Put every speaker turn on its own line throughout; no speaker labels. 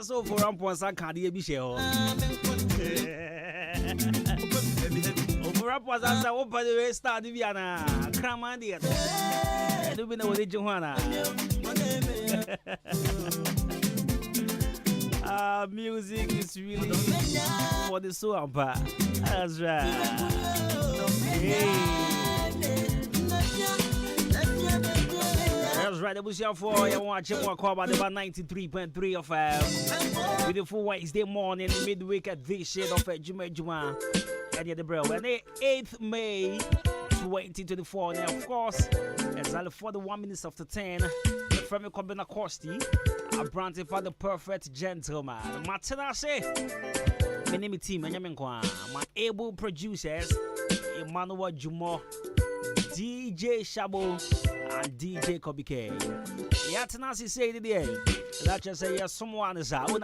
So for Ramponsa can't be shell. Over Ramponsa, open the start Viana, Cramandia. I don't know what Johanna. Music is really for the soul. That's right. That's right, we shall for you watch more call about 93.3 of beautiful Wednesday morning, midweek edition of Adwuma-Adwuma and the bro. And the 8th May 2024. Now, of course, exactly 41 minutes after 10, from the Combina Costi, a brand for the perfect gentleman. Matanase, my name is Team, my able producers, Emmanuel Jumo, DJ Shabo, and DJ Kobike. Yatanasi say the day. That just say yes, someone is out. You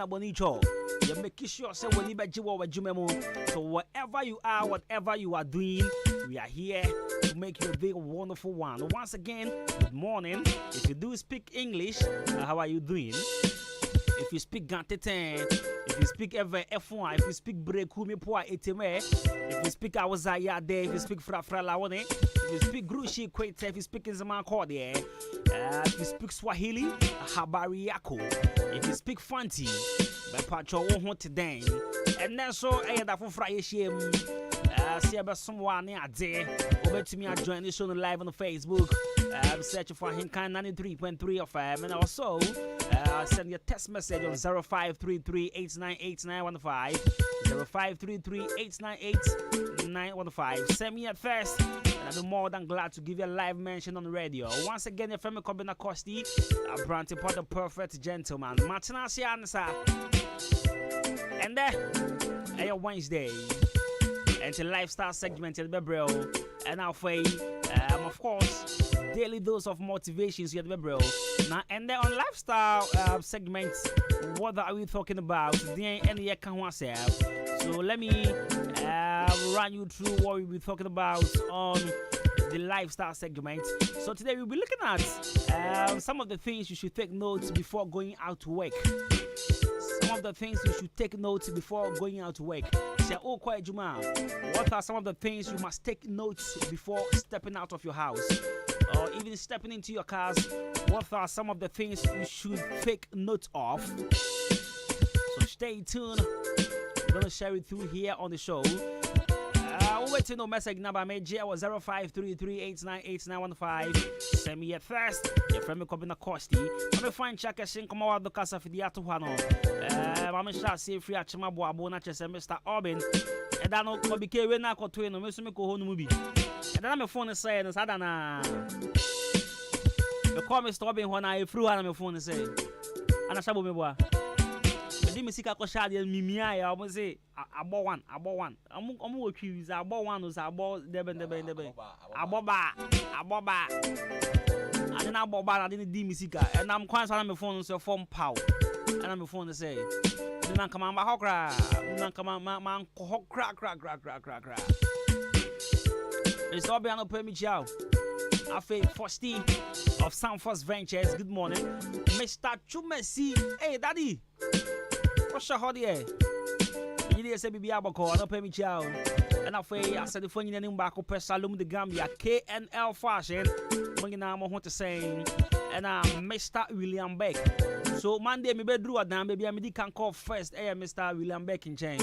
make sure say when you bet you over Jumemo. So whatever you are, whatever you are doing, we are here to make you a big wonderful one. Once again, good morning. If you do speak English, how are you doing? If you speak Ganteten, if you speak ever F1, if you speak Brekumi Poa Eteme, if you speak Awazaya there, if you speak Frafra Lawane, if you speak Grushi Kwete, if you speak Nzama Kode, if you speak Swahili, Habari Yako, if you speak Fanti, Pacho won't today, and then so I had a full fry shame. See about someone there. Over to me, I join the show live on the Facebook. I'm searching for Ahenkan 93.3 FM, and also send your text message on 0533-898-915, 0533-898-915. Send me at first, and I'll be more than glad to give you a live mention on the radio. Once again, your family Combina Costi, a brand for the perfect gentleman. Matanasi answer, and then Wednesday. And the lifestyle segment in the bro, and our way, of course, daily dose of motivations here, the bro. Now, and then on lifestyle segments, what are we talking about? So let me run you through what we'll be talking about on the lifestyle segment. So today we'll be looking at some of the things you should take notes before going out to work. Some of the things you should take notes before going out to work. What are some of the things you must take notes before stepping out of your house or even stepping into your cars? What are some of the things you should take note of? So stay tuned. I'm going to share it through here on the show. Wait to know message number major was 0533-898-915. Send me at first. Your friend me Combina Costi. I'm a fine check a sing come out the casa for the Atuano. I'm a shot say free at Chimabo, not just Mr. Orbin. And I know Kobike when I got to no miss me go home movie. And then I'm a phone saying, Sadana. The call Mr. Orbin when I flew on my phone and say, and I shall be boy. The music I shot in Mimia, I was say, I bought one. I'm accused. I bought one who's I bought Deben. I bought ba. I didn't have I didn't do music. And I'm quite on my phone and say, phone pow. And I'm a phone to say, do not come on my hokra. Not come on, man, crack. It's all beyond a permit, chow. I feel Fosty of Sound First Ventures. Good morning, Mr. Chumesi. Hey, Daddy. What's your hobby? You did say, Baby Abaco, no pay me chow. And I said, the phone in the back of Salum the Gambia, KNL Fashion. Bringing out what to say. And Mr. William Beck. So, Monday, me bedroom a damn baby, I can call first. Hey, Mr. William Beck in chain.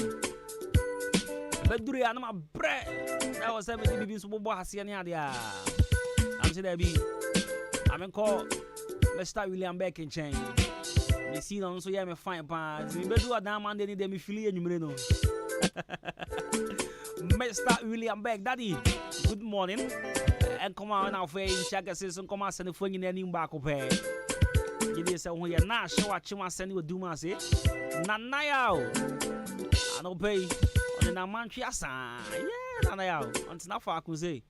Bedroom, I'm a bread. That was 70 babies, Bobo Hasiania. I'm saying, I'm call Mr. William Beck in chain. You see, on so yeah, me fine pants. Me bedu Adam and then me feel you no. Mr. William Beck, Daddy. Good morning. And come on now, for check us some come on send the phone in any back up here. You did say when you're not sure what you want send you Adwuma say. Nana yao. I don't pay. On the Manchia san. Yeah, Nana yao. Until now for I could say.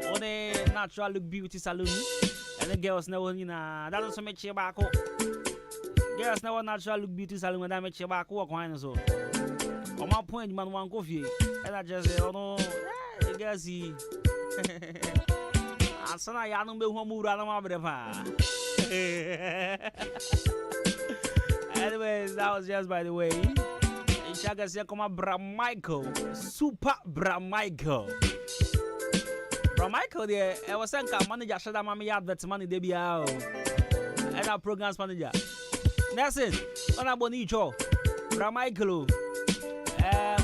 On the natural look beauty salon. And the girls know you know that doesn't make you back up. Girls know natural look beauty salon when I make you back up wine so. On my point, man, one coffee. And I just say, oh no, you guys see. And so now I don't know who moved out of my brother. Anyways, that was just by the way. In Chaga say, come on, Bra Michael. Super Bra Michael. Bra Michael, there, I was saying, manager, shut up, mommy, adverts money, they be out. And our programs manager. That's it. What about each other? Bra Michael.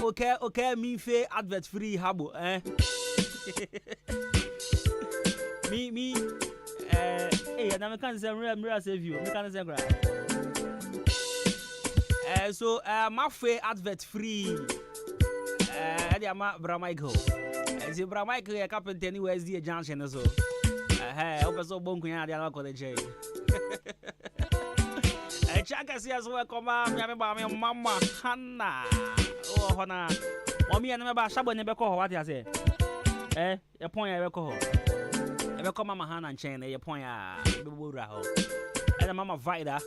Okay, me fe advert free habo, me, hey, and I can't say real save you. I can't say so, my fe advert free. Bra Michael. As Bra Michael, a carpenter anywhere is the junction so. Hope so bonk ya the other college. Chaka see as well come on, me mama Hannah. Oh, Hannah. Mommy and me shabo ne be call what you say. Your point I be call. E be call mama Hannah and chain your point be wura ho. And mama Vida.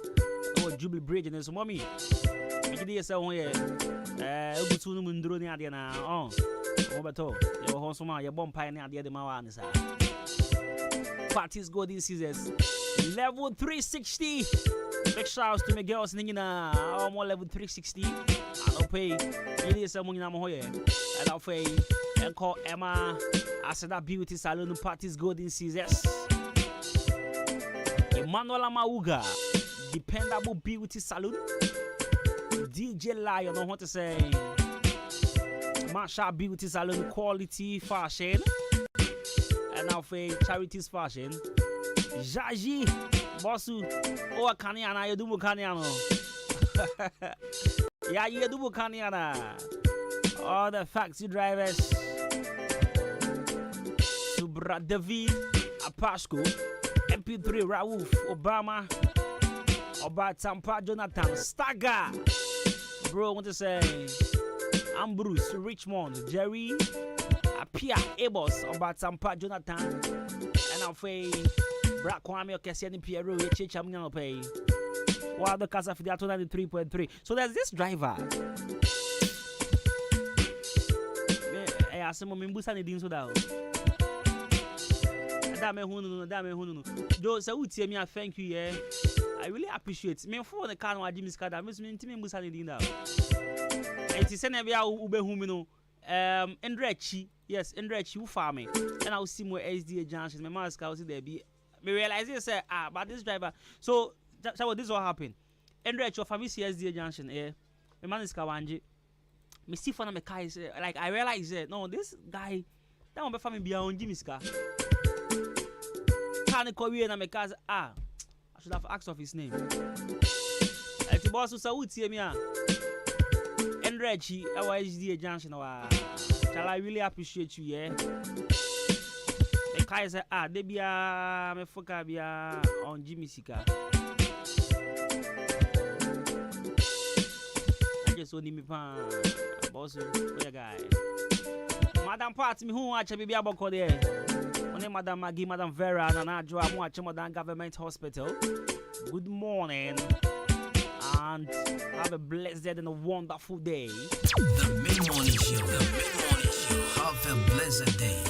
Oh, Jubilee Bridge and so mommy. Me dey say won here. Ogutu no mundro ni ade na. Oh. Wo beto. Your ho so ma your bomb pie ni ade de ma wa ni sa. Parties go this seasons. Level 360. Big shouts to my girls in more level 360. I don't pay. You need someone in Amoye. And I'll pay. And call Emma. I said that beauty salon parties golden seasons. Emmanuel Amauga. Dependable beauty salon. DJ Lion, I don't want to say. Masha beauty salon quality fashion. And I'll pay charities fashion. Jaji. Bossu, oh, Kanyana, you do Kanyano. Yeah, you do Kanyana. All the taxi drivers. Subra David, Apasco, MP3 Raouf, Obama, Oba Tampa Jonathan, Stagger. Bro, I want to say, I'm Bruce, Richmond, Jerry, Apia, Abos, Oba Tampa Jonathan, and I'll say. Black Kwame Okesi and Pierre Chich I'm gonna pay. While the Casa Fidel 93.3. So there's this driver. I asked him Mimbusa Nidin so down. Dame Hunu. Those who tell me I thank you, yeah. I really appreciate me for the car of Jimmy's car. I miss me Mimbusa Nidin now. And he sent every hour Ube Humino. Endrechi, yes, Endrechi, who farm me. And I'll see more SDA Junction. My mask, I'll see there be. Me realize it say but this driver so this is what happened. Andre your family CSD junction my man is Kawanje. Me see for na me car is like I realize it no this guy that one be family be on Jimmy's car. Can call we na me car I should have asked of his name. The boss who say utie me Andre our SDA junction shall I really appreciate you I say, they be me foka be on Jimmy Sika. I just want me pan, boss, where guy. Madam Pat, me who watch be about call there. Only Madam Maggie, Madam Vera, and Adwuma I'm watching Madam Government Hospital. Good morning, and have a blessed and a wonderful day.
The mid-morning show. Have a blessed day.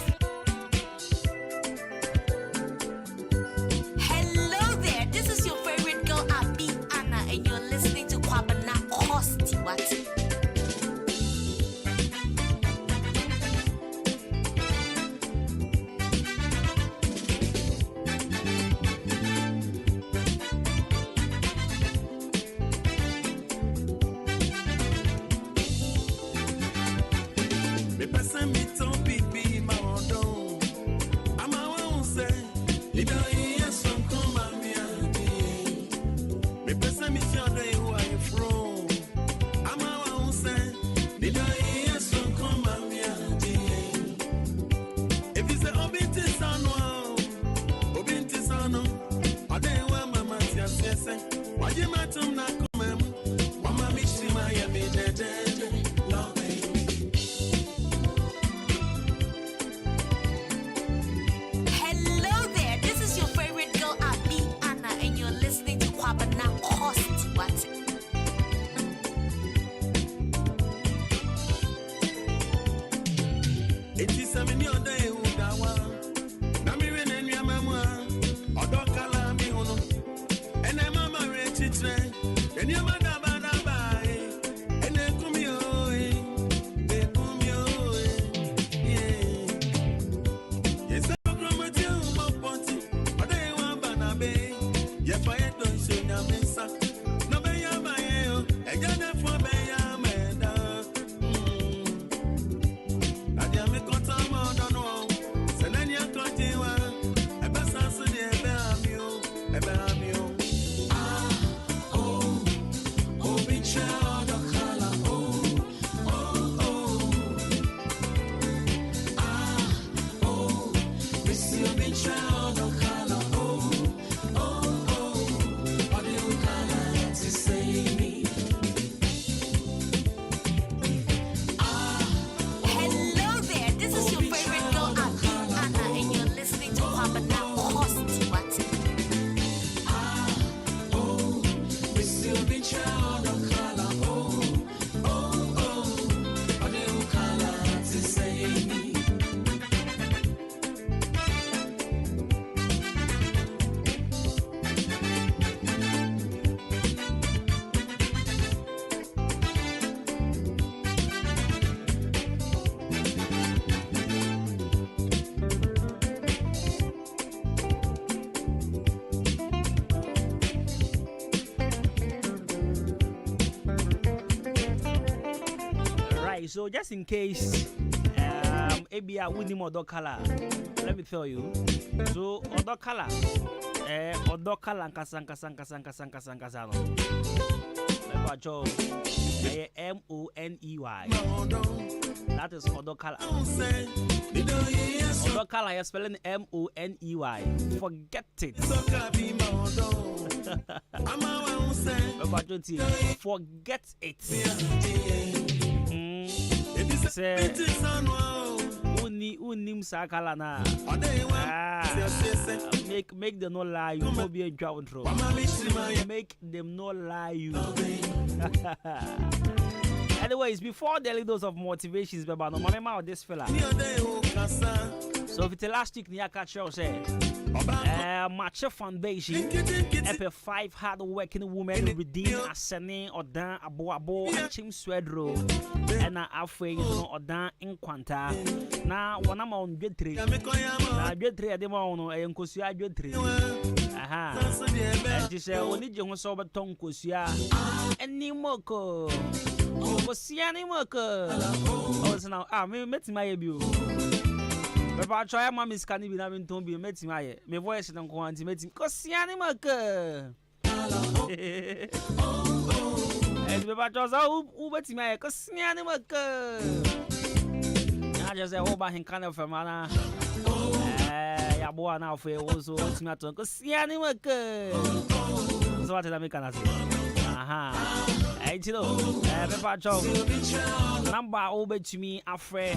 So just in case maybe I win him other color, let me tell you. So other color nkasa no. M-O-N-E-Y. That is other color. Other color is spelling M-O-N-E-Y. Forget it. Forget it. Say, unim sakala na. Make them not lie. You will be a drought throw. Make them not lie. You. Anyways, before the dose of motivations, but no mama this fella. So if it's last week, I catch you say, Matcha Foundation, FF5 hard-working women redeem a sene or dan abo and chim swedro, and a halfway or dan in quanta. Now one I'm on good tree. Now good tree at the moment, and Cosia good tree. Aha, and she said, only you saw but tongue Cosia and Nimoko. Cosia Nimoko. Oh, so now, me met my abuse. But I try my miss can't be having to be met my voice and quantity met him. Cosiani Maka. And the battles are who bet my Cosiani Maka. I just say, oh, by him kind of a manner. Yaboa now for also what's matter. Cosiani Maka. So what did I make an answer? Aha. I know. Pepper Joe. Number over to me, afraid.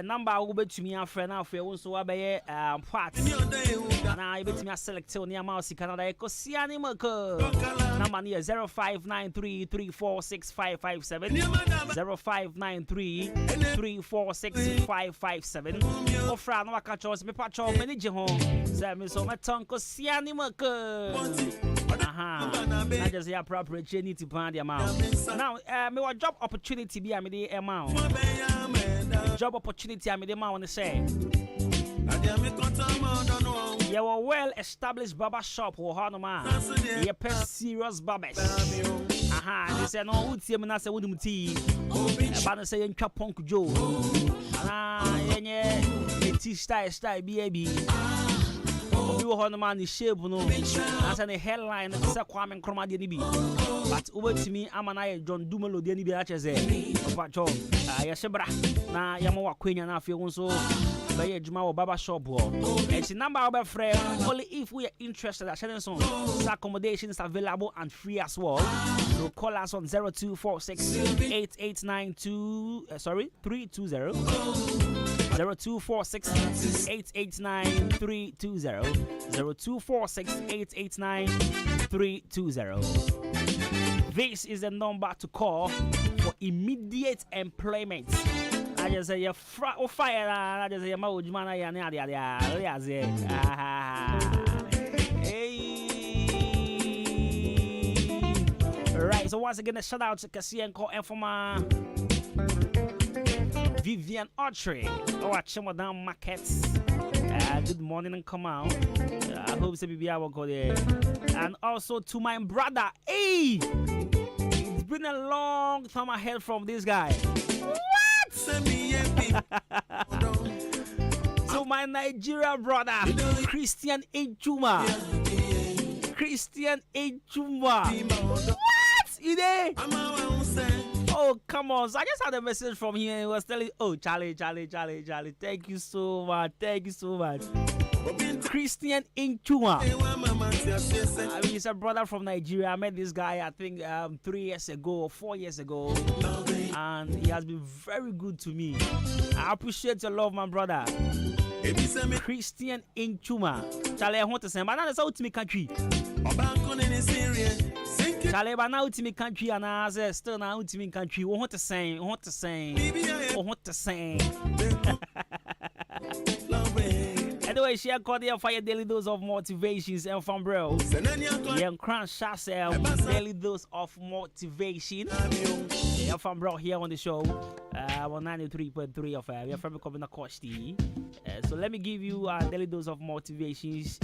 Number will be to me a friend of your so obey part. And I bet me a select on your mouse Canada Eco Sianimako. Number near 0593346557 0593346557 or Fran Wakachos me patch many home. Send me so my tongue Sianimako. I just say appropriate you need to plan the amount. Now me job opportunity be a the amount. Job opportunity I made them want to say. You were well-established barber shop or Hanoma. You pay serious barbers. Aha, they say no. Uti me na say wudum tea. But say you Punk Joe. Yenye tea style baby. You Hanoma ni shape no. As an headline say Kwame Nkrumah dey be. But over to me I'm an John Dumelo dey be actually say. But John, yeshebra na yamawa kwenya na afie won so By Juma or Baba Shop. It's a number of friends only if we are interested. Accommodation is available and free as well. So call us on 0246 8892 320. 0246 889 320. 0246 889 320. This is the number to call for immediate employment. I just say you're fire. I just say you're my man. Right, so once again, a shout out to Cassie and call Informa Vivian Autry. Watching Madame Markets. Good morning and come out. I hope CBBI will go there. And also to my brother. Hey! It's been a long time I heard from this guy. What? So my Nigeria brother, Christian Adwuma. Christian Adwuma. What? You there? Oh, come on. So I just had a message from him and he was telling, oh, Charlie. Thank you so much. Christian Adwuma. I mean, he's a brother from Nigeria. I met this guy, I think, 3 years ago or 4 years ago. And he has been very good to me. I appreciate your love, my brother. Christian Adwuma. Charlie, I want to say, but now that's out to me country. Charlie, but now to me country, and I say, still now to me country. What to say? Anyway, she called here for your daily dose of motivations and from bro. Young Crown Shassel, daily dose of motivation. Yeah, from bro here on the show. 93.3 of we are from Coming Across. So let me give you a daily dose of motivations.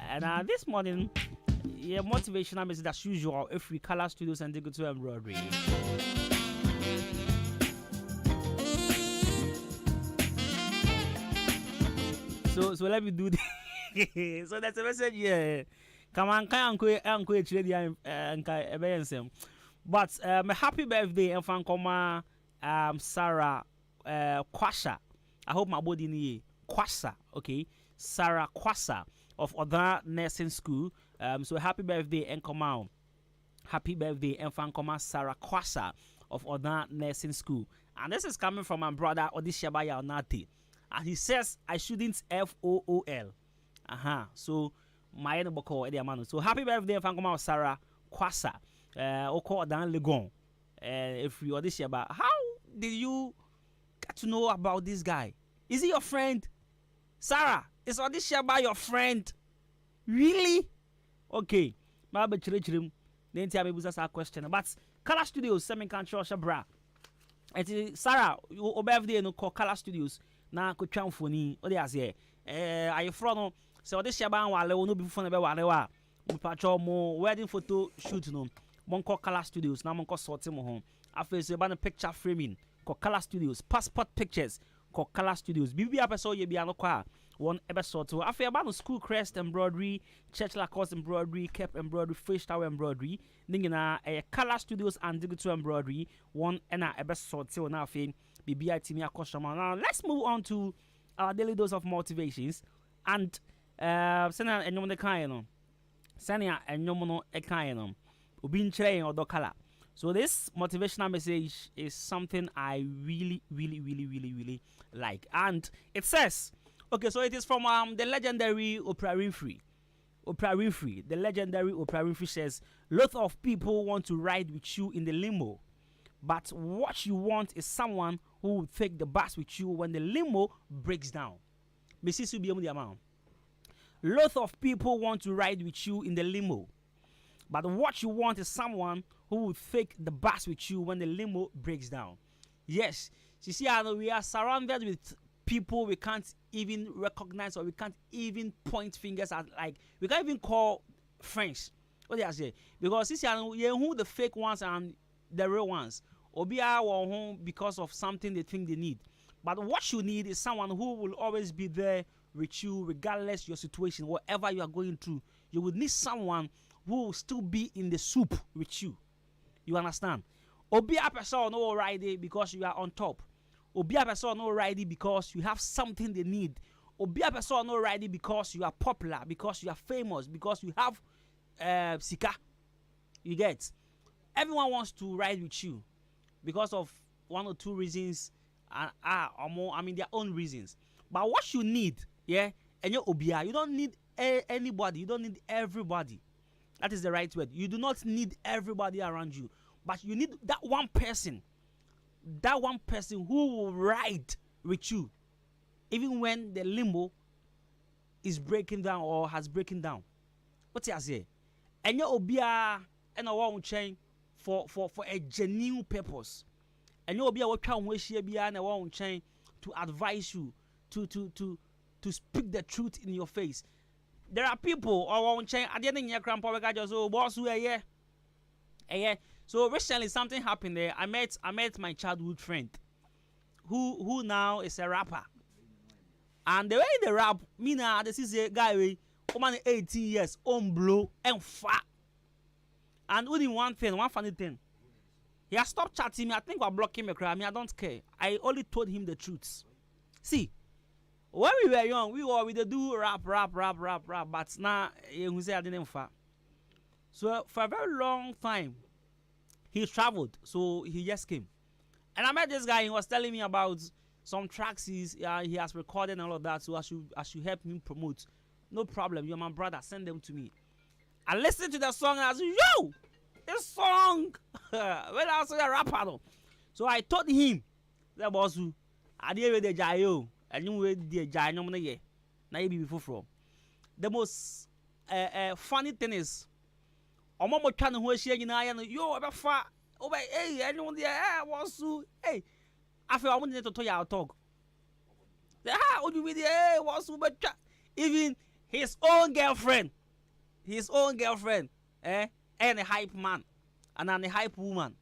And this morning, yeah, motivational message as usual. If we color studios and dig to embroidery. So let me do this. So that's a message. Yeah, come on, uncle, but happy birthday, and from Sarah Kwasha. I hope my body need Kwasa. Okay, Sarah Kwasa of other nursing school. So happy birthday and come out. Happy birthday and from Sarah Kwasa of other nursing school. And this is coming from my brother Odishabaya Onati. And he says I shouldn't FOOL. So my enemy man. So happy birthday from Sarah Kwasa. Oko Dan Legon. If you Odishaba, how did you get to know about this guy? Is he your friend? Sarah, is Odishaba your friend? Really? Okay. Maybe children. Then tell me was a question. But Color Studios, semi country Shabra. And Sarah, your birthday no call Color Studios. Na ko twamfoni o de ase ayefro no se o de sheba wale no bi fone be wale wa mo pacho mo wedding photo shoot no mo ko Color Studios na mo ko sort mo ho afa se ba no picture framing ko Color Studios, passport pictures ko Color Studios bibi apeso ye bia no kwa one ebe sort to afa ba no school crest embroidery, church lacoste embroidery, cap embroidery, fish tower embroidery ningina Color Studios and digital embroidery one na ebe sort to na afa BBI team customer. Now let's move on to our daily dose of motivations and send a number kind. Send a number kind. Ubin train or dokala. So this motivational message is something I really like, and it says, okay, so it is from the legendary Oprah Winfrey. The legendary Oprah Winfrey says, "Lots of people want to ride with you in the limo, but what you want is someone who will take the bus with you when the limo breaks down." Lots of people want to ride with you in the limo, but what you want is someone who will take the bus with you when the limo breaks down. Yes, you see, we are surrounded with people we can't even recognize, or we can't even point fingers at, like we can't even call friends. What did I say? Because you see, who the fake ones and the real ones. Obia or home because of something they think they need. But what you need is someone who will always be there with you regardless your situation, whatever you are going through. You will need someone who will still be in the soup with you. You understand? Obia person no ride because you are on top. Obia person no ready because you have something they need. Obia person no ready because you are popular, because you are famous, because you have sika. You get? Everyone wants to ride with you because of one or two reasons, or more. I mean, their own reasons. But what you need, yeah, and your obia, you don't need anybody. You don't need everybody. That is the right word. You do not need everybody around you, but you need that one person who will ride with you, even when the limbo is breaking down or has broken down. What you say? And your obia and a one chain for a genuine purpose. And your obia will come with you and a one chain to advise you to speak the truth in your face. There are people or one chain. I didn't hear grandpa just boss who yeah. So recently something happened there. I met my childhood friend, who now is a rapper. And the way they rap, me now this is a guy we 18 years on blow and fat. And only one funny thing. He has stopped chatting me. I think we're blocking me. I mean, I don't care. I only told him the truth. See, when we were young, we do rap. But now, you say I didn't fat. So for a very long time, he traveled. So he just came. And I met this guy. He was telling me about some tracks he has recorded and all of that. So I should help him promote. No problem. You're my brother. Send them to me. I listened to the song and I said, yo, this song. When I was a rapper, though. So I told him, that was who I did the jayo. And you will the jayo. Now you be before. The most funny thing is, I'm not trying to share you now. Yo, I'm far. Oh, hey, anyone there? Was who? Hey, I feel I wanted to tell you our talk. How would you be there? Hey, was who? But even his own girlfriend, and a hype man, and then a hype woman.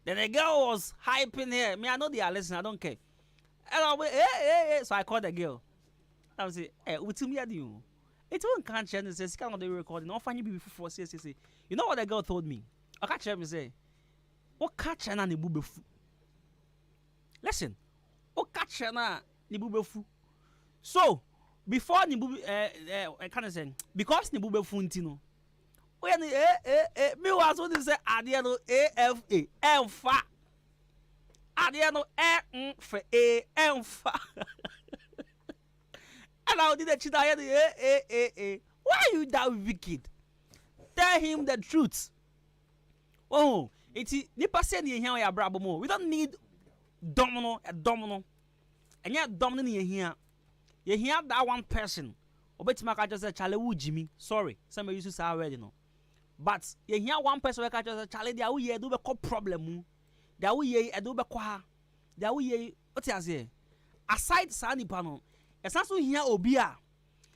Then the girl was hyping her. Me, I know they are listening. I don't care. And I went, hey. So I called the girl. I was say, hey, what me do you? It won't catch and says, "Can on the recording? I'll find you before say. You know what the girl told me? I catch her and say, what catch and the bubefu? Listen, what catch and the bubefu? So before the I can't say because the bubefu intino. When me was what they say adiano AFA alpha adiano for alpha. And I did a chita why are you that wicked? Tell him the truth. Oh, it's nipa say ni here ya brabo mo. We don't need domino. And yet domino ni here. You hear that one person. Obetima ka just say chale wu Jimmy. Sorry, some used to say already no. But you hear one person we ka just say chale dia wu ye do be ko problem. Dia wu ye e do be ko ha. Dia wu ye what you say? Aside sa nipa no, esan so hear obi a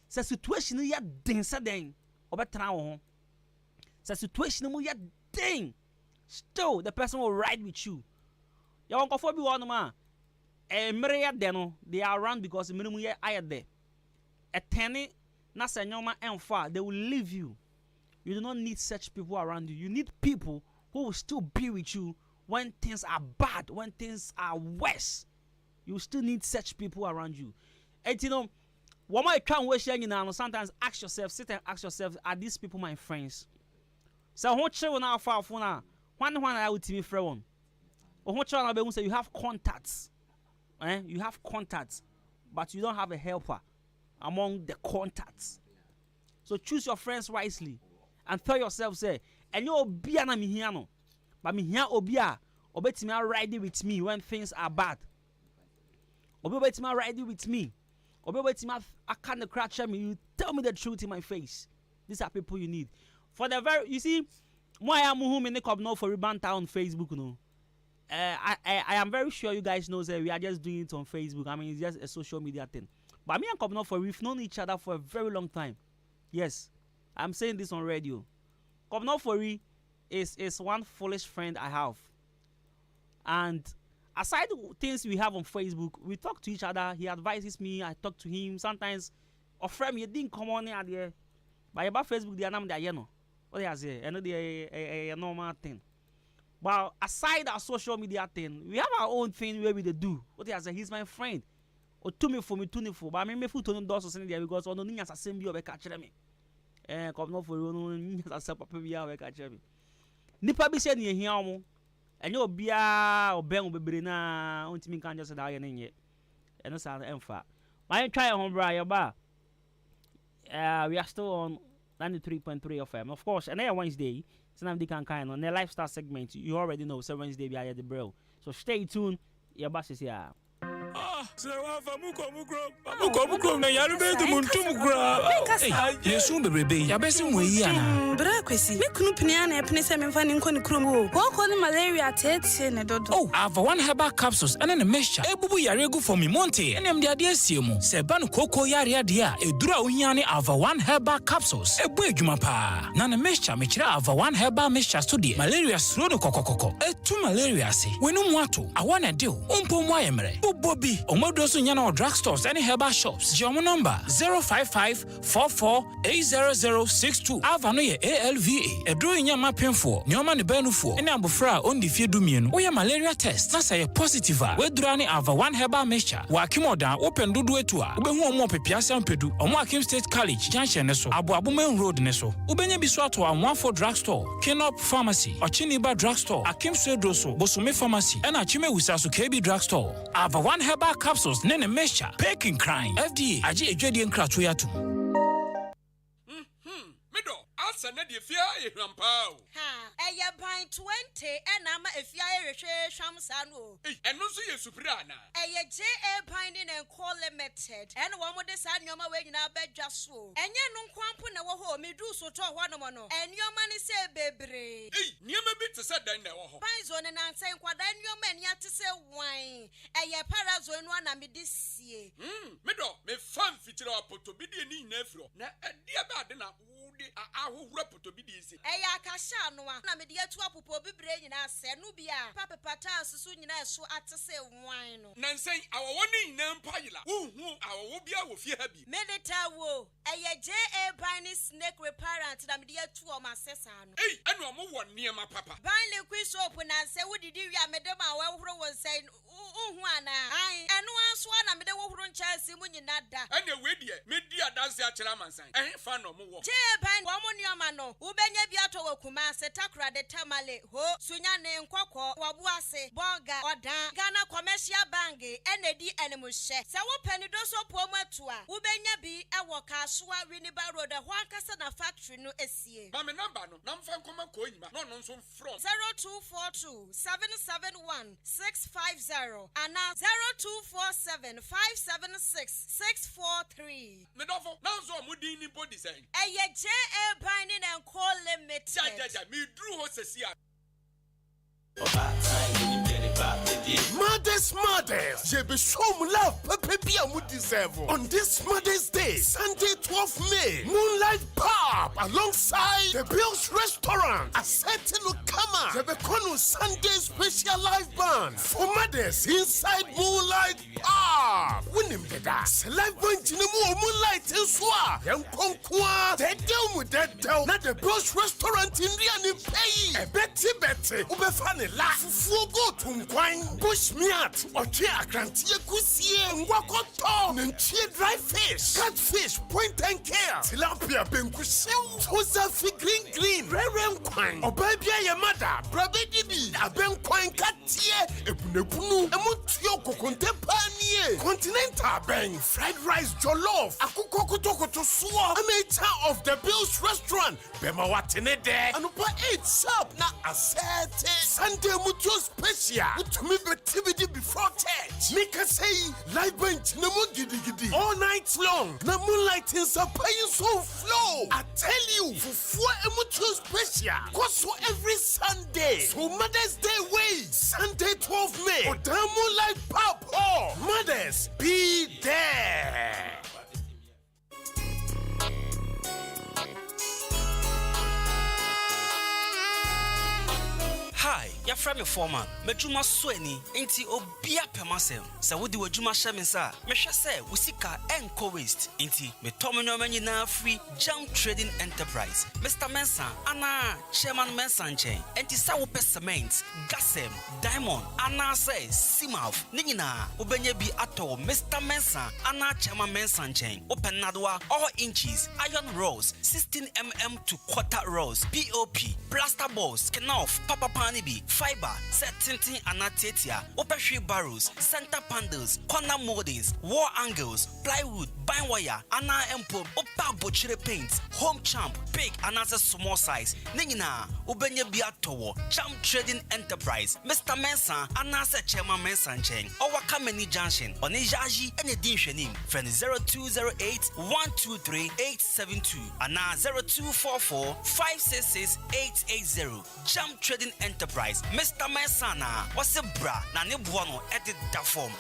say situation ya den se den obetran wo ho. Say situation mu ya den. Still the person will ride with you. Ya won kofo bi wo no ma emre de no they are around because minimum ye aye there. A tenny na senyoma emfa they will leave you. You do not need such people around you. You need people who will still be with you when things are bad, when things are worse. You still need such people around you. And you know, what my can we share now? Sometimes ask yourself, sit and ask yourself, are these people my friends? So what you now far for now? One I will tell me friend one. Or what you say you have contacts. You have contacts, but you don't have a helper among the contacts. So choose your friends wisely and tell yourself, say, and you be an amihiano, but me here obia, obeti me ride with me when things are bad. Obeti me ride with me. Obeti me I can't crash me. You tell me the truth in my face. These are people you need. For the very, you see, moi I am who me come now for Ribanta on Facebook, no. I am very sure you guys know that we are just doing it on Facebook. I mean, it's just a social media thing. But me and Kobno for we've known each other for a very long time. Yes, I'm saying this on radio. Kobno for is one foolish friend I have. And aside things we have on Facebook, we talk to each other. He advises me. I talk to him. Sometimes, a friend me didn't come on there. But about Facebook, they are not there, you know. What they say, I know they a normal thing. But aside our social media thing, we have our own thing where we do. What he has said, he's my friend. Or to me for me, but I mean, me foot on doors or something there because on the ninjas assembly of a catcher me. Come no for you, as a papa be our catcher me. Nipa be said near him, and you'll be a or Ben will be na on Timmy can just die in yet. And that's an empha. I try home briar bar. We are still on 93.3 FM, of course, and then Wednesday. Some they can kind on the lifestyle segment. You already know, so Wednesday we are at the bro. So stay tuned. Your boss is here.
So muko na yaru be to muntum kura. Yesu bebrebe ya besin we yi ana.
Bra kwesi. Me kunu pnia na epne se memfa ni nkoni krom o. Ko ni malaria tete ne dodo.
Oh, Ava one herbal capsules and a mixture. Ebubu yare go for me monte. Enem de ade asiemu. Se ban koko yare ade a edura ohia ne Ava one herbal capsules. Ebu adwuma pa. Na na mixture me kira Ava one herbal mixture study. Malaria sro no kokokoko. Etu malaria se. Wenu mu ato. Awana de o. Umpo mu ayemre. Bobi. Omodoso nyana o drugstores any herbal shops. Jomo number 05544800062. Ava no ye ALVA. Edro nyama penfo. Nyoma ne benufo. Ene abofra on di fie dumien. Oye malaria test. Na say positive a. We dura ne Ava one herbal mixture. Wa akimoda open dodo etu a. Obehu omo pepiasa mpedu. Omo Akim State College junction ne so. Abuabumen road ne so. Ubenye biso ato Amwafo drugstore. Kinop pharmacy. Ochiniba drugstore. Akim State so. Bosome pharmacy. Ena Chime Wisasu KB drugstore. Ava one herbal capsules nene mesha peking crime FDA aje ejwedi nkrato yato
Mido asa na de fia ehwampao
ha eye ban 20 ena ma efia ehwehwe hwamsa no
eno so ye supira na
eye JA ban ne nko limited ena wo mo de sa nyoma we nyina badwa so enye no nkwampo na wo ho medu so to ho no mo no enyoma ne se bebre
niema bi te se dan na wo ho
ban zo ne nansen kwada enyoma eni ate se wan eye parazo enu na me de sie
Mido me fan fitira apoto bi de ni nyina afro na ade ba de na ahohura potobidi isi
eya akasha no na me de atu apopo bibre nyina ase no bia papepata susu nyina eso atese wan no
nansen awowo ni nyina mpayila uhu awowo bia wo fie ha bi
medeta wo eye JA Bani snake reparent na me de atu o masesa no
anu omo wo niema papa
ban liquid soap na se wodidi wi amede ma wa horo won sai uhu ana ai enu aso na me de wo horo ncha si mu nyina da
ene we die me di adanse a kira mansan fa no mo wo
JA Bani wo mo nioma no ubenya bi ato wa kuma se takra de tamale ho sunya ne nkokọ wabu ase boga odan Ghana commercial bank enedi enemuhye se wo panido so po mu atua ubenya bi ewo kasoa Winneba road ho ankasa na factory no esie
ma me number no na mfa nkoma ko nyima no no nso from
0242 771 650 and 0247 576 643
me dofo na nso mo din ni body say
eye JA Bani and Call Limited
ja me dru ho sesi a
Mothers, je be show me love, Pepe and would deserve. On this Mother's Day, Sunday 12th May, Moonlight Pub alongside the Bill's Restaurant, a certain Ukama, je be kono Sunday special live band for mothers inside Moonlight Pub. Winning the dance, live band in the Moonlight in Swa, Young Konkwa, they deal with that down, not the Bill's Restaurant in Riani Pay, a Betty, Ubefani laugh, Fugo Tungwine, Bush Miat, or Chia Grantia Gusie, Wakoto, Nenchia dry fish, catfish, point and care, Tilapia Benkusil, Tosa green, Rem Quine, or Baby Yamada, Brabedibi, a Benquine Katia, Ebunebunu, a Mutioko Contempanie, Continental Bang, fried rice jollof, a Kukoko to Swa, a mater of the Bill's Restaurant, Bemawatine there, and Upa 8 sub, not a set Sunday Mutu special, to me activity before church. Make us say, live bench, no more giddy all night long. The moonlight is a paying so flow. I tell you, for 4 Mutu special, cause for every Sunday. So Mother's Day way, Sunday 12 May, or the moonlight pop. Oh, mothers, be there.
Hi, your friend me foreman. Me juma sweni inti obia pemasem. Sa wudi we juma sheminsa. Me shase usika enko waste inti me tomenyo menyi na free jam trading enterprise. Mr. Mensa ana chairman Mensa nchen. Inti sa wo cement, gasem, diamond ana say simaf. Ningina ubenye bi ato Mr. Mensa ana chairman Mensa nchen. Open nadwa all inches iron rolls 16 mm to quarter rolls POP plaster balls off papa panibi fiber set tinting anatetia opeshri barrels center panels corner moldings wall angles plywood bind wire ana empo opa bochire paint home champ big another small size ningina ubenye biatowo jam trading enterprise Mr. Mensa anasa chairman Mensa nchen owaka many junction onijaji ene din hwenim friend 0208 123 872 ana 0244 566 880 Jam Trading Enterprise Mr. Mensana what's a bra na ne buono edit da form.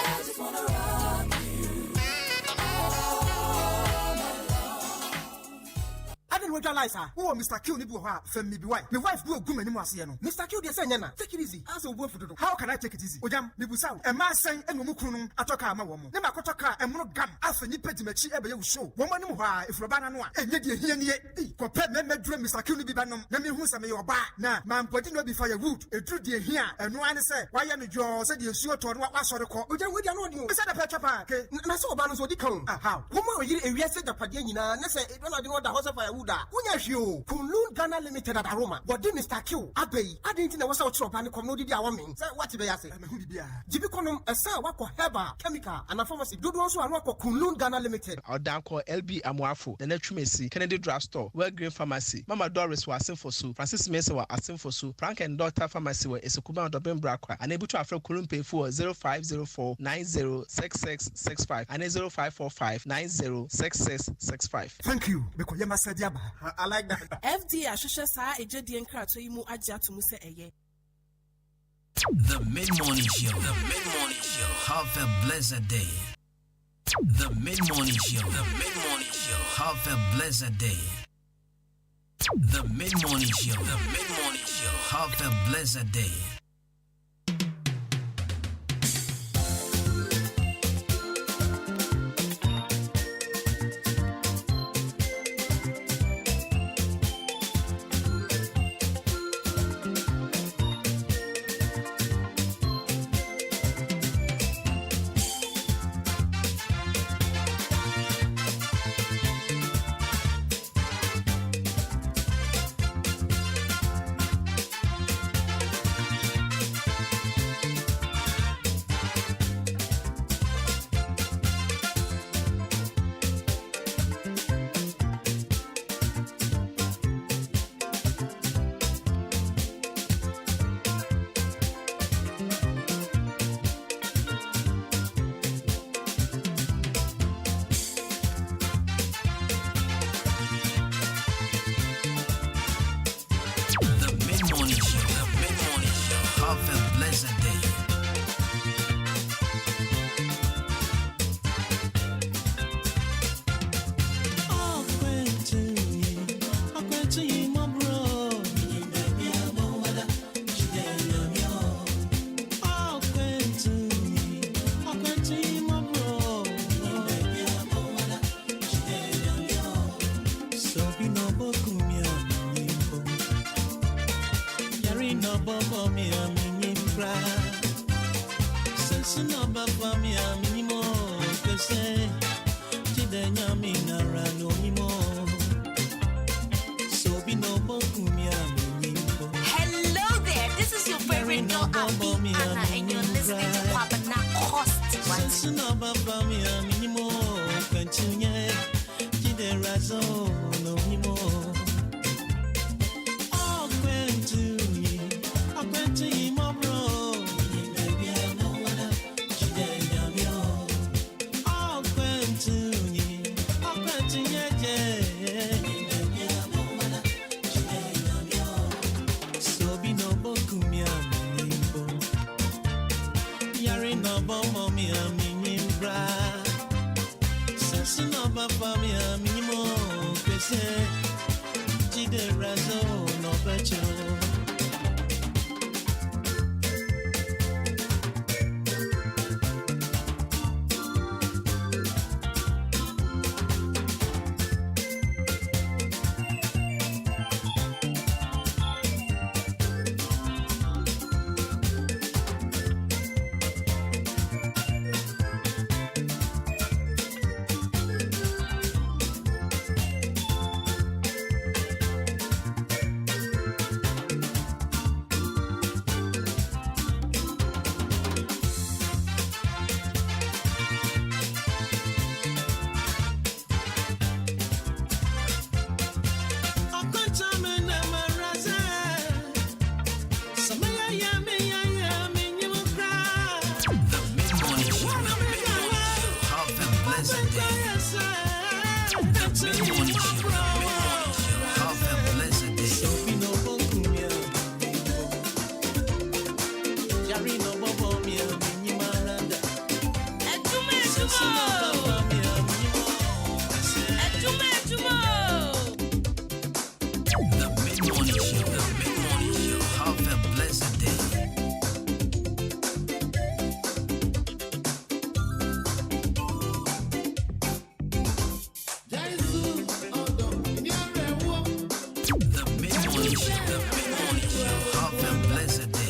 I didn't realize her. Oh, Mr. Q, you have family be wife. My wife do a good many was here. Mr. Q, they say, Nana, take it easy. As a work for the how can I take it easy? Ojam, Nibusa, a man saying, and Mukunum, Atoka, my woman. Nema Kotoka, and Monogam, after you petty me, ever you show. Woman, if Robana, and yet you hear, compare me, dream, Mr. Q, be banum, let me who's a may or back. Now, man, putting up before your wood, a true dear here, and one say, why are you said you sure to what was sort of call? Ojam, we don't know you. Is that a petcha park? Naso Banos would come. How? Woman, you reset the Padina, and say, it don't know the house of a Wuda. You. Kunlun Ghana Limited at Aroma. What did Mr. Q? Abbey. I didn't know what's out of and community. I mean, what did I say? Jibiconum, a sir, work for Heba, chemical, and a pharmacy. Do also work for Kunlun Ghana Limited.
Our down call LB Amwafu, the Netrumesi, Kennedy Drugstore, Well Green Pharmacy. Mama Doris was sent for Sue, Francis Mesa was sent for Sue, Frank and Daughter Pharmacy were Esukuba and Dobin Brakwa, unable to afford Kulumpe for 0504 906665 and 0545 906665.
Thank you, because you must say, I like that.
FD Ashusha Sa Ejedi Enkrato Imu Aja to Muse Eye.
The Mid-Morning Show. The Mid-Morning Show. Have a blessed day. The Mid-Morning Show. The Mid-Morning Show. Have a blessed day. The Mid-Morning Show. The Mid-Morning Show. Have a blessed day. Morning Show. The mid-morning show. Have a blessed day.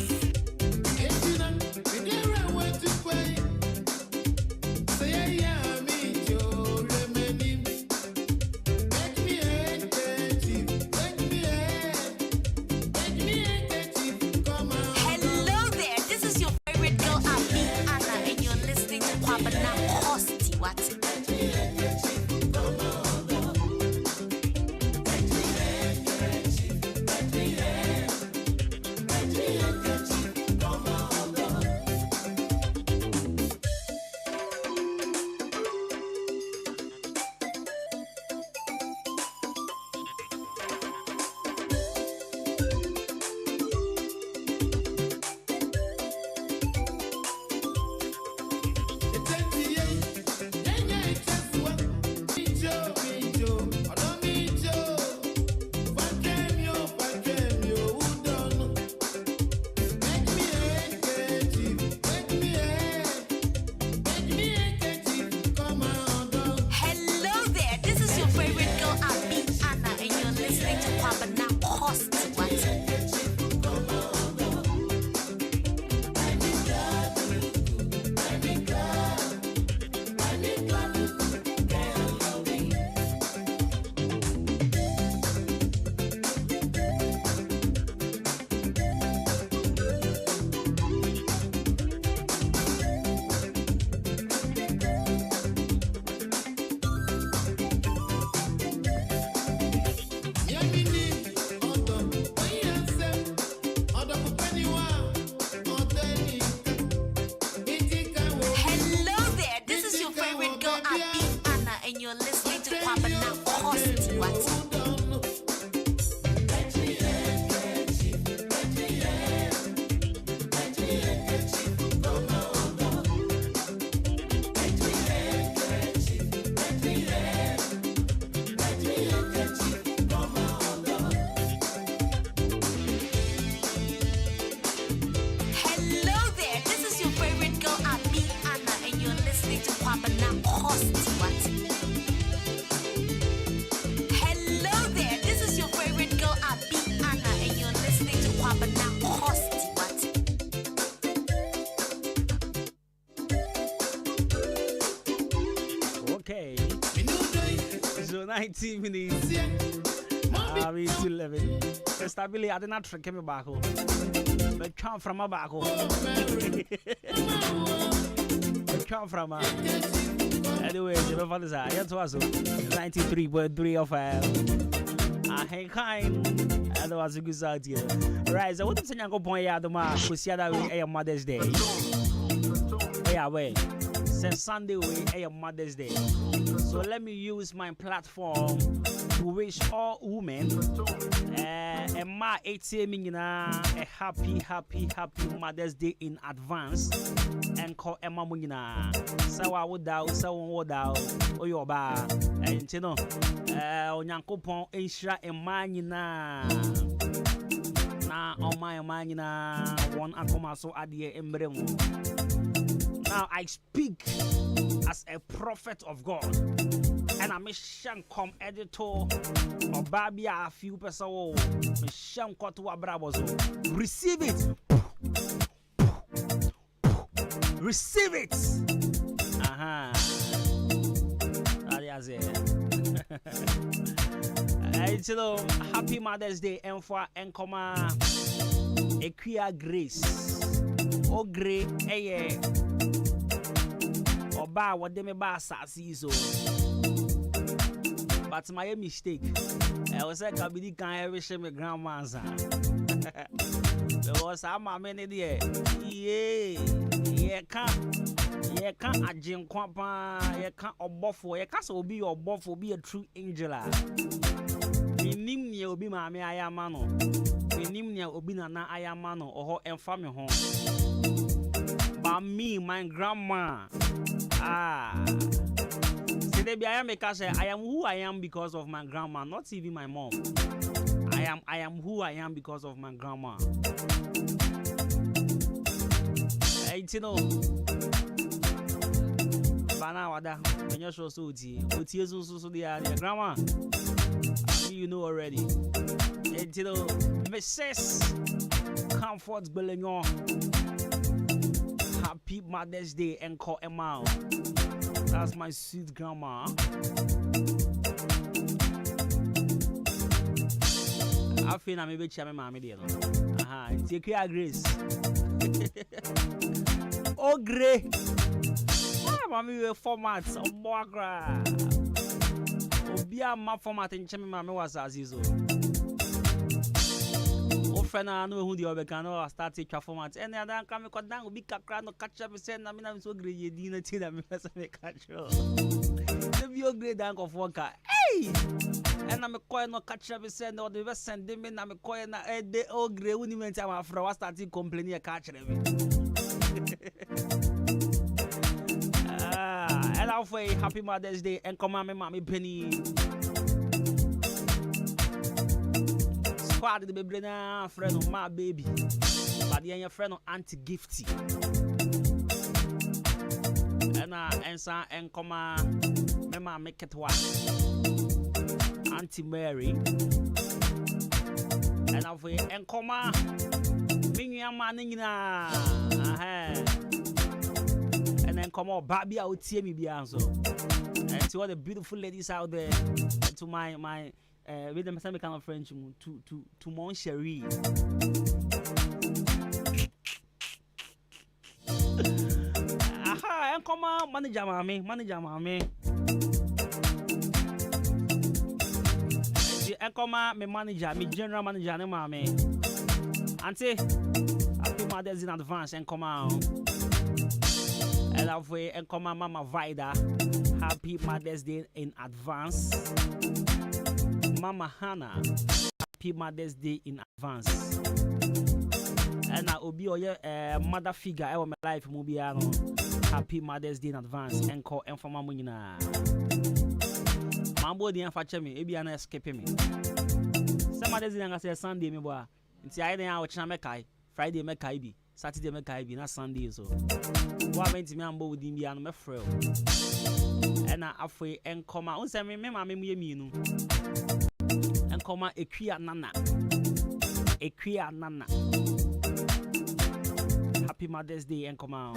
Okay. So 19 minutes. I mean, 11. Stabili, I did not trick me back home. But come from my back home. Come from my. Anyway, the father is I to us 93.3 of Ahenkan. And was a good idea. Right, so what is the young boy Adwuma who see that we a Mother's Day? Yeah, wait. Since Sunday we a Mother's Day. So let me use my platform to wish all women a ma 80 a happy Mother's Day in advance and call Emma Munina. So I would doubt, so would doubt, or your bar, and you know, Onyankopon Insha Emanina. Na on my manina one akomaso adie embremo. Now I speak as a prophet of God, and I'm a shankom editor of Babia a few person. Shanko to Abrabozo. Receive it. Receive it. Aha. It's happy Mother's Day and for Enkoma Equia Grace. Oh great Oba what they me ba sasi so. But my mistake. I was like Kabidi can wish my grandma's. There was a many there. Yeah, can't a gym quampa, you can't obofo, you can't be your buffo, be a true angel. Nimnia obi ma me ayamano. Nimnia obi na ayamano or her family home. But me, my grandma. See, baby, I am who I am because of my grandma, not even my mom. I am who I am because of my grandma. You know. Bana wada, when you show so tea, so the grandma. you know already. And you know, Mrs. Comfort Belignon. Happy Mother's Day and call Emma. That's my sweet grandma. I feel I'm a bit chummy, mammy, dear. Take care, Grace. Oh, Gray. Mammy, will format some more gra. Oh, be a map format in chummy, mammy was as usual. Oh, friend, I know who the other can or start to format. And then I come down, be a crown or catch up and send. I mean, I'm so great, you didn't see that. Catch you. The view great dank of worker. Hey! And I'm a coin no catch up and send or the best send them in. I'm a coin a day old grey women time after I started complaining a catch them. And I'll say happy Mother's Day and come on, mommy Penny. Squad the baby now, friend of my baby. But the your friend of Auntie Gifty. And answer and come on, Mama make it one. Auntie Mary. And I'll say and come on. Mingy man and then come on, Baby, I will tear me beyond so. And to all the beautiful ladies out there, and to my with the same kind of French to Mon Cherie. Aha, and come on, manager mommy. And come on, my manager, my general manager, and mommy. Auntie, happy Mother's Day in advance and come on. And I'll say and come on, Mama Vida. Happy Mother's Day in advance. Mama Hannah, happy Mother's Day in advance. And I will be your mother figure in my life. Happy Mother's Day in advance. And call and for my munina. Mambo the answer me, ebi ana escape me. Some Mother's Day I say Sunday me boy. Nti I dey out chama kai, Friday me kai bi, Saturday me kai bi, na Sunday so. Wa menti me ambo wudi bi anu me frɛ. Ena afwe enkoma, unse me mama me mu no. Enkoma ekua nana. Happy Mother's Day enkoma.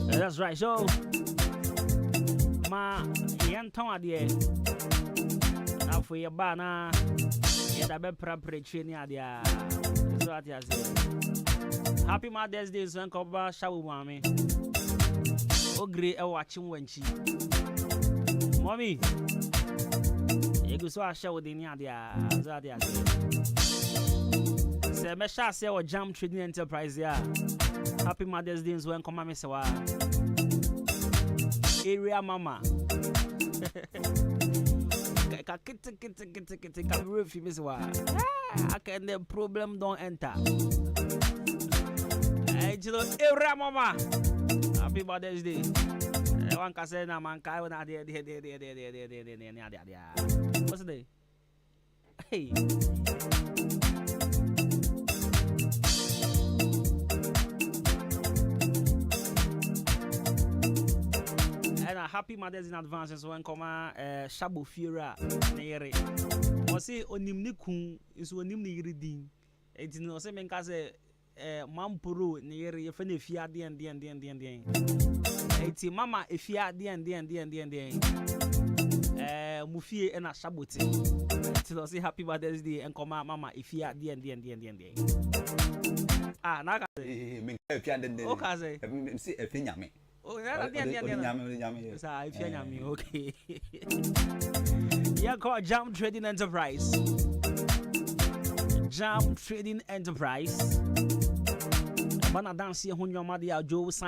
That's right. So ma yanton ade afwe ye ba na ye da be prapre training ade a. So what you say? Happy Mother's Day so enkoba shawu mami. Ogre e watching wanchi. Mommy. You go so a shawu de ni ade a. So what you say? Say me sha say o Jam Trading Enterprise ya. Happy Mother's Day so enkoba me se wa. Area mama. I can the problem don't enter. Area mama. Happy Mother's Day. One can say na man kai na there. What's the day? Hey. And a happy Mother's in advance so when come Shabu Fira Nere. O say onim ni kun is onim ni yiri enti no say men ka say mampuru ne yere ye fe na fia de enti mama efia de mu fie na Shabote enti no say happy Mother's Day and come mama efia de ah na ka
men efia de
o ka say
see efia nyame.
Oh, yeah, okay. Yeah, called Jam Trading Enterprise. Jam Trading Enterprise. Bana dance here when your mother Joe